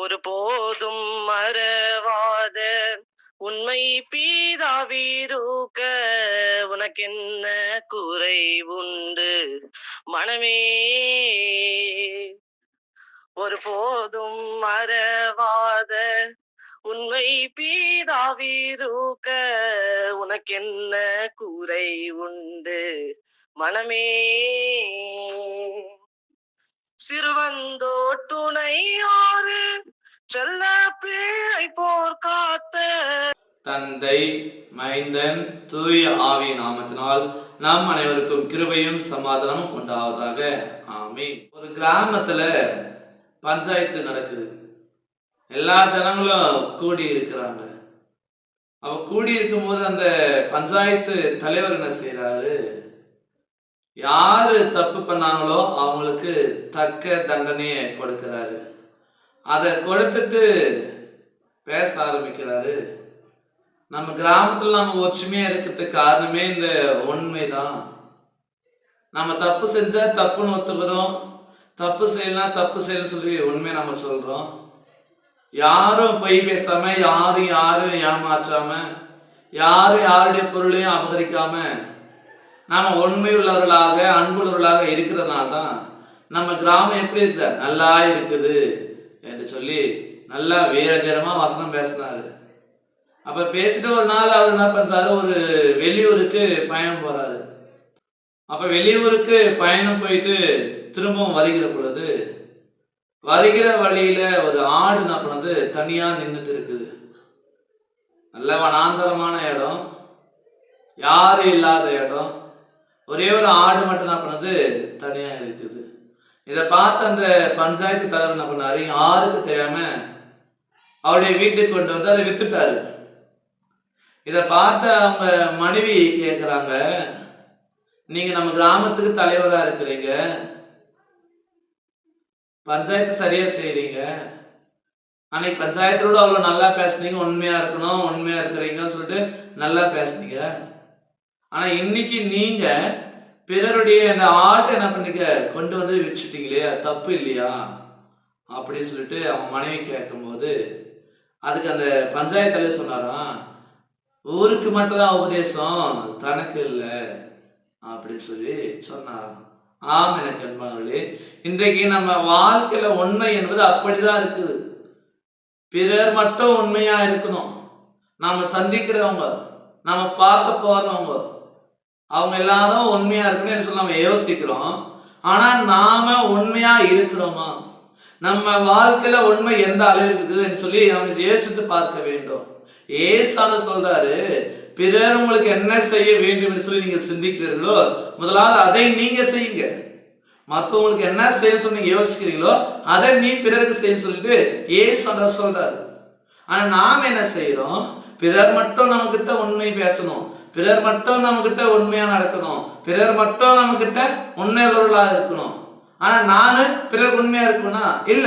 ஒருபோதும் மறவாத உண்மை பீதாவிருக்க உனக்கென்ன குறை உண்டு மனமே? ஒருபோதும் மறவாத உண்மை பீதாவிருக்க உனக்கென்ன குறை உண்டு மனமே? சிறுவந்தோட்டுணையாறு செல்ல பிழை போர் காத்த தந்தை, மைந்தன், தூய ஆவி நாமத்தினால் நாம் அனைவருக்கும் கிருபையும் சமாதானமும் உண்டாவதாக. ஆமென். ஒரு கிராமத்துல பஞ்சாயத்து நடக்குது. எல்லா ஜனங்களும் கூடி இருக்கிறாங்க. அவ கூடி இருக்கும் போது அந்த பஞ்சாயத்து தலைவர் என்ன செய்யறாரு, யாரு தப்பு பண்ணாங்களோ அவங்களுக்கு தக்க தண்டனையை கொடுக்கிறாரு. அதை கொடுத்துட்டு பேச ஆரம்பிக்கிறாரு. நம்ம கிராமத்துல நம்ம ஒற்றுமையா இருக்கிறதுக்கு காரணமே இந்த உண்மைதான். நம்ம தப்பு செஞ்சா தப்புன்னு ஒத்துக்கிறோம், தப்பு செய்யலாம் தப்பு செய்யலாம் சொல்லி உண்மையை நம்ம சொல்றோம். யாரும் பொய் பேசாம, யாரும் ஏமாற்றாம, யாருடைய பொருளையும் அபகரிக்காம நாம உண்மை உள்ளவர்களாக அன்புள்ளவர்களாக இருக்கிறதுனால தான் நம்ம கிராமம் எப்படி இருக்க நல்லா இருக்குது என்று சொல்லி நல்லா வீரஜரமா வசனம் பேசினாரு. அப்ப பேசிட்டு ஒரு நாள் அவர் என்ன பண்றாரு, ஒரு வெளியூருக்கு பயணம் போறாரு. அப்ப வெளியூருக்கு பயணம் போயிட்டு திரும்பவும் வருகிற பொழுது வருகிற வழியில ஒரு ஆடு என்ன பண்ணது, தனியா நின்றுட்டு இருக்குது. நல்ல வனாந்தரமான இடம், யாரும் இல்லாத இடம், ஒரே ஒரு ஆடு மட்டும் என்ன பண்ணது தனியா இருக்குது. இதை பார்த்து அந்த பஞ்சாயத்து தலைவர் என்ன பண்ணாரு, யாருக்கு தெரியாம அவருடைய வீட்டுக்கு கொண்டு வந்து அதை வித்துட்டாரு. இதை பார்த்து அவங்க மனைவி கேட்குறாங்க, நீங்க நம்ம கிராமத்துக்கு தலைவராக இருக்கிறீங்க, பஞ்சாயத்து சரியா செய்றீங்க, அன்னைக்கு பஞ்சாயத்தோட அவ்வளோ நல்லா பேசுனீங்க, உண்மையா இருக்கணும் உண்மையா இருக்கிறீங்கன்னு சொல்லிட்டு நல்லா பேசுனீங்க. ஆனா இன்னைக்கு நீங்க பிறருடைய அந்த ஆட்டை என்ன பண்ணீங்க கொண்டு வந்து வச்சுட்டீங்களே, தப்பு இல்லையா அப்படின்னு சொல்லிட்டு அவன் மனைவி கேட்கும்போது அதுக்கு அந்த பஞ்சாயத்து தலைவர் சொன்னாராம், ஊருக்கு மட்டும்தான் உபதேசம், தனக்கு இல்லை அப்படின்னு சொல்லி சொன்னாராம். ஆம் எனக்கு அன்பானவர்களே, இன்றைக்கு நம்ம வாழ்க்கையில உண்மை என்பது அப்படிதான் இருக்குது. பிறர் மட்டும் உண்மையா இருக்கணும். நாம சந்திக்கிறவங்க, நாம பார்க்க போறவங்க, அவங்க எல்லாரும் உண்மையா இருக்கணும்னு சொல்லி நம்ம யோசிக்கிறோம். ஆனா நாம உண்மையா இருக்கிறோமா? நம்ம வாழ்க்கையில உண்மை எந்த அளவுக்கு இருக்குதுன்னு சொல்லி நம்ம யோசித்து பார்க்க வேண்டும். ஏசான சொல்றாரு, பிறர் உங்களுக்கு என்ன செய்ய வேண்டும் என்று சொல்லி நீங்க சிந்திக்கிறீர்களோ முதலாவது அதை நீங்க செய்யுங்க. மற்றவங்களுக்கு என்ன செய்ய சொல்லி யோசிக்கிறீங்களோ அதை நீ பிறருக்கு செய்ய சொல்லிட்டு ஏசான சொல்றாரு. ஆனா நாம என்ன செய்யறோம், பிறர் மட்டும் நம்ம கிட்ட உண்மை பேசணும், பிறர் மட்டும் நம்ம கிட்ட உண்மையா நடக்கணும், பிறர் மட்டும் நம்ம கிட்ட உண்மையுள்ளவர்களாக இருக்கணும். ஆனா நானு பிறருக்கு உண்மையா இருக்கணும்னா இல்ல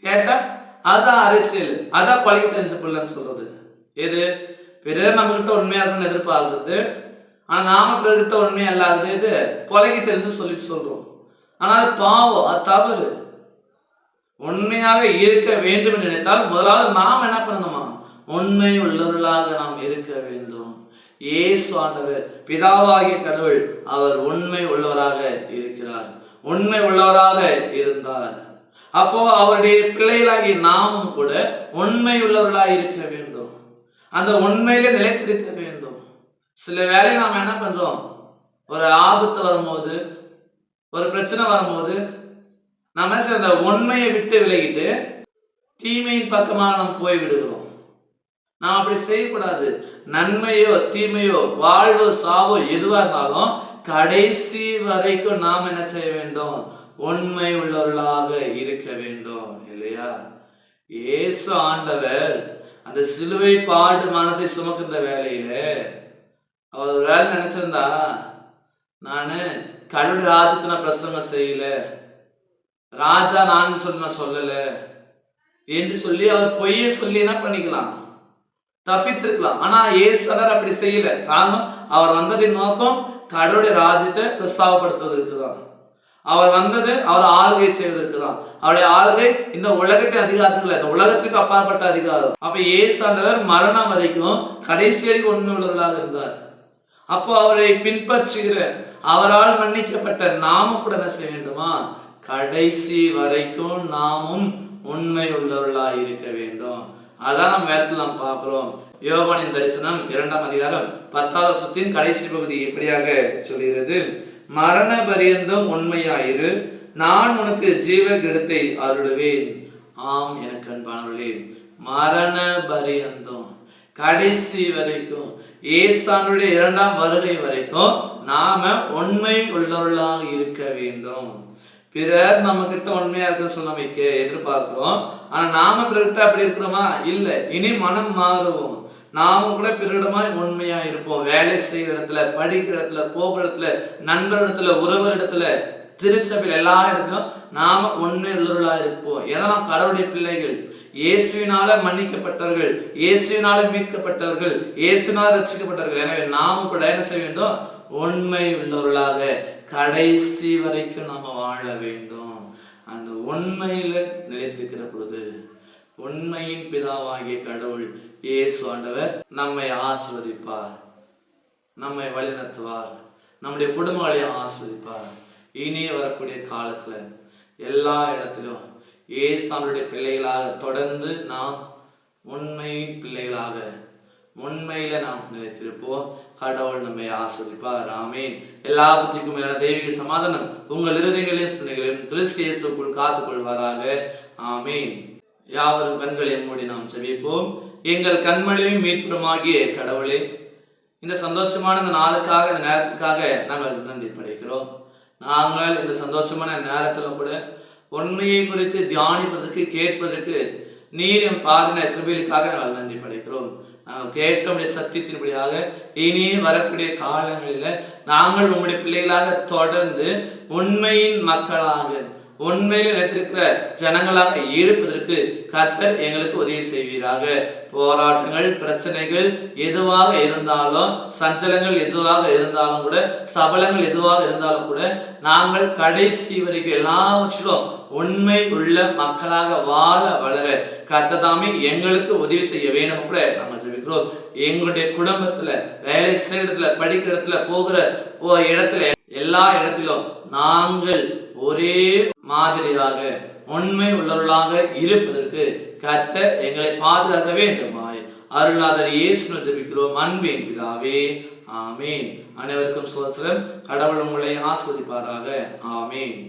கேட்டா அதான் அரசியல், அதான் பழகி தெரிஞ்ச பிள்ளைன்னு சொல்றது. எது பிறர் நம்ம கிட்ட உண்மையா இருக்கணும்னு எதிர்பார்க்குறது, ஆனா நாம பிறர்கிட்ட உண்மையா இல்லாதது இது பழகி தெரிஞ்சு சொல்லிட்டு சொல்றோம். ஆனா அது பாவம், அது தவறு. உண்மையாக இருக்க வேண்டும் என்று நினைத்தால் முதலாவது நாம் என்ன பண்ணணுமா, உண்மை உள்ளவர்களாக நாம் இருக்க வேண்டும். இயேசு ஆண்டவர் பிதாவாகிய கடவுள் அவர் உண்மை உள்ளவராக இருக்கிறார், உண்மை உள்ளவராக இருந்தார். அப்போ அவருடைய பிள்ளைகளாகி நாமும் கூட உண்மை உள்ளவர்களாக இருக்க வேண்டும், அந்த உண்மையில நிலைத்திருக்க வேண்டும். சில வேளை நாம் என்ன பண்றோம், ஒரு ஆபத்து வரும்போது, ஒரு பிரச்சனை வரும்போது நம்ம அந்த உண்மையை விட்டு விலகிட்டு தீமையின் பக்கமாக நாம் போய் விடுகிறோம். நாம் அப்படி செய்யக்கூடாது. நன்மையோ தீமையோ வாழ்வோ சாவோ எதுவா இருந்தாலும் கடைசி வரைக்கும் நாம் என்ன செய்ய வேண்டும், உண்மை உள்ளவர்களாக இருக்க வேண்டும், இல்லையா? இயேசு ஆண்டவர் அந்த சிலுவை பாடு மனத்தை சுமக்கின்ற வேலையில அவர் ஒரு வேலை நினைச்சிருந்தா, நானு கடவுள் ராஜ்யத்தை பிரசங்கம் செய்யல, ராஜா நான் சொல்லல என்று சொல்லி அவர் பொய்யை சொல்லி என்ன பண்ணிக்கலாம், தப்பித்திருக்கலாம். ஆனா ஏசனர் அப்படி செய்யல. காரணம், அவர் வந்ததின் நோக்கம் கடவுளுடைய ராஜ்யத்தை பிரஸ்தாபப்படுத்துவதற்கு தான். அவர் வந்தது அவர் ஆளுகை செய்வதற்கு தான். அவருடைய ஆளுகை இந்த உலகத்தின் அதிகாரத்துக்கு, இந்த உலகத்திற்கு அப்பாற்பட்ட அதிகாரம். அப்ப இயேசு ஆண்டவர் மரணம் வரைக்கும் கடைசி வரைக்கும் உண்மை உள்ளவர்களாக இருந்தார். அப்போ அவரை பின்பற்றுகிற, அவரால் மன்னிக்கப்பட்ட நாமும் கூட என்ன செய்ய வேண்டுமா? கடைசி வரைக்கும் நாமும் உண்மை உள்ளவர்களாக இருக்க வேண்டும். அதான் நம்ம வேதத்தில் நாம் பார்க்கிறோம். யோவானின் தரிசனம் 2ஆம் அதிகாரம் 10வது வசனத்தின் கடைசி பகுதி இப்படியாக சொல்கிறது, மரண பரியந்தம் உண்மையாயிரு, நான் உனக்கு ஜீவ கிடத்தை அருளுவேன். ஆம் எனக்கு அன்பானவர்களே, மரண பரியந்தம் கடைசி வரைக்கும், இயேசுவினுடைய 2ஆம் வருகை வரைக்கும் நாம உண்மை உள்ளவர்களாக இருக்க வேண்டும். பிறர் நம்ம கிட்ட உண்மையா இருக்குன்னு சொல்ல வைக்க எதிர்பார்க்கிறோம். ஆனா நாம பிறர்கிட்ட அப்படி இருக்கிறோமா? இல்லை. இனி மனம் மாறுவோம். நாமும் கூட பிறரிடமா உண்மையா இருப்போம். வேலை செய்கிற இடத்துல, படிக்கிற இடத்துல, போகிற இடத்துல, நண்பர் இடத்துல, உறவர் இடத்துல, திருச்சபையில் எல்லா இடத்துலையும் நாம உண்மை உள்ளவர்களா இருப்போம். ஏன்னா கடவுளுடைய பிள்ளைகள், இயேசுவினால மன்னிக்கப்பட்டவர்கள், இயேசுவினால மீட்கப்பட்டவர்கள், இயேசுவினால ரட்சிக்கப்பட்டவர்கள். எனவே நாமும் கூட என்ன செய்ய வேண்டும்? உண்மை உள்ளவர்களாக கடைசி வரைக்கும் நாம வாழ வேண்டும். அந்த உண்மையில நிலைத்திருக்கிற பொழுது உண்மையின் பிதாவாகிய கடவுள் இயேசு ஆண்டவர் நம்மை ஆசீர்வதிப்பார், நம்மை வழிநடத்துவார், நம்முடைய குடும்பங்களை ஆசீர்வதிப்பார். இனி வரக்கூடிய காலத்துல எல்லா இடத்திலும் இயேசு ஆண்டவருடைய பிள்ளைகளாக தொடர்ந்து நாம் உண்மையின் பிள்ளைகளாக உண்மையில நாம் நிலைத்திருப்போம். கடவுள் நம்மை ஆசீர்வதிப்பார். ஆமீன். எல்லா புத்திக்கும் மேலான தெய்வீக சமாதானம் உங்கள் இருதயங்களையும் சிந்தனைகளையும் கிறிஸ்து இயேசுக்குள் காத்துக்கொள்வாராக. ஆமீன். யாவரும் கண்களை மூடி நாம் ஜெபிப்போம். எங்கள் கண்மலையும் மீட்புமாகிய கடவுளே, இந்த சந்தோஷமான இந்த நாளுக்காக, இந்த நேரத்திற்காக நாங்கள் நன்றி படைக்கிறோம். நாங்கள் இந்த சந்தோஷமான நேரத்தில் கூட உண்மையை குறித்து தியானிப்பதற்கு, கேட்பதற்கு நீர் எம் பாதின கிருபைகளுக்காக நாங்கள் நன்றி படைக்கிறோம். நாங்கள் கேட்டோடைய சத்தியத்தின்படியாக இனி வரக்கூடிய காலங்களில் நாங்கள் உங்களுடைய பிள்ளைகளாக தொடர்ந்து உண்மையின் மக்களாக, உண்மையில் நிலைத்திருக்கிற ஜனங்களாக இருப்பதற்கு கர்த்தர் எங்களுக்கு உதவி செய்வீராக. போராட்டங்கள், பிரச்சனைகள் எதுவாக இருந்தாலும், சஞ்சலங்கள் எதுவாக இருந்தாலும் கூட, சபலங்கள் எதுவாக இருந்தாலும் கூட, நாங்கள் கடைசி வரைக்கும் எல்லாவற்றிலும் உண்மை உள்ள மக்களாக வாழ வளர கர்த்தர் எங்களுக்கு உதவி செய்ய வேண்டும் கூட நாங்கள் ஜெபிக்கிறோம். எங்களுடைய குடும்பத்துல, வேலை செய்கிற இடத்துல, படிக்கிற இடத்துல, போகிற இடத்துல, எல்லா இடத்திலும் நாங்கள் ஒரே மாதிரியாக உண்மை உள்ளவர்களாக இருப்பதற்கு கர்த்தர் எங்களை பாதுகாக்க வேண்டுமாய் அருள்நாதர் இயேசுவை ஜெபிக்கிறோம் அன்பின் பிதாவே. ஆமீன். அனைவருக்கும் ஸ்தோத்திரம். கடவுள் உங்களை ஆசீர்வதிப்பாராக. ஆமீன்.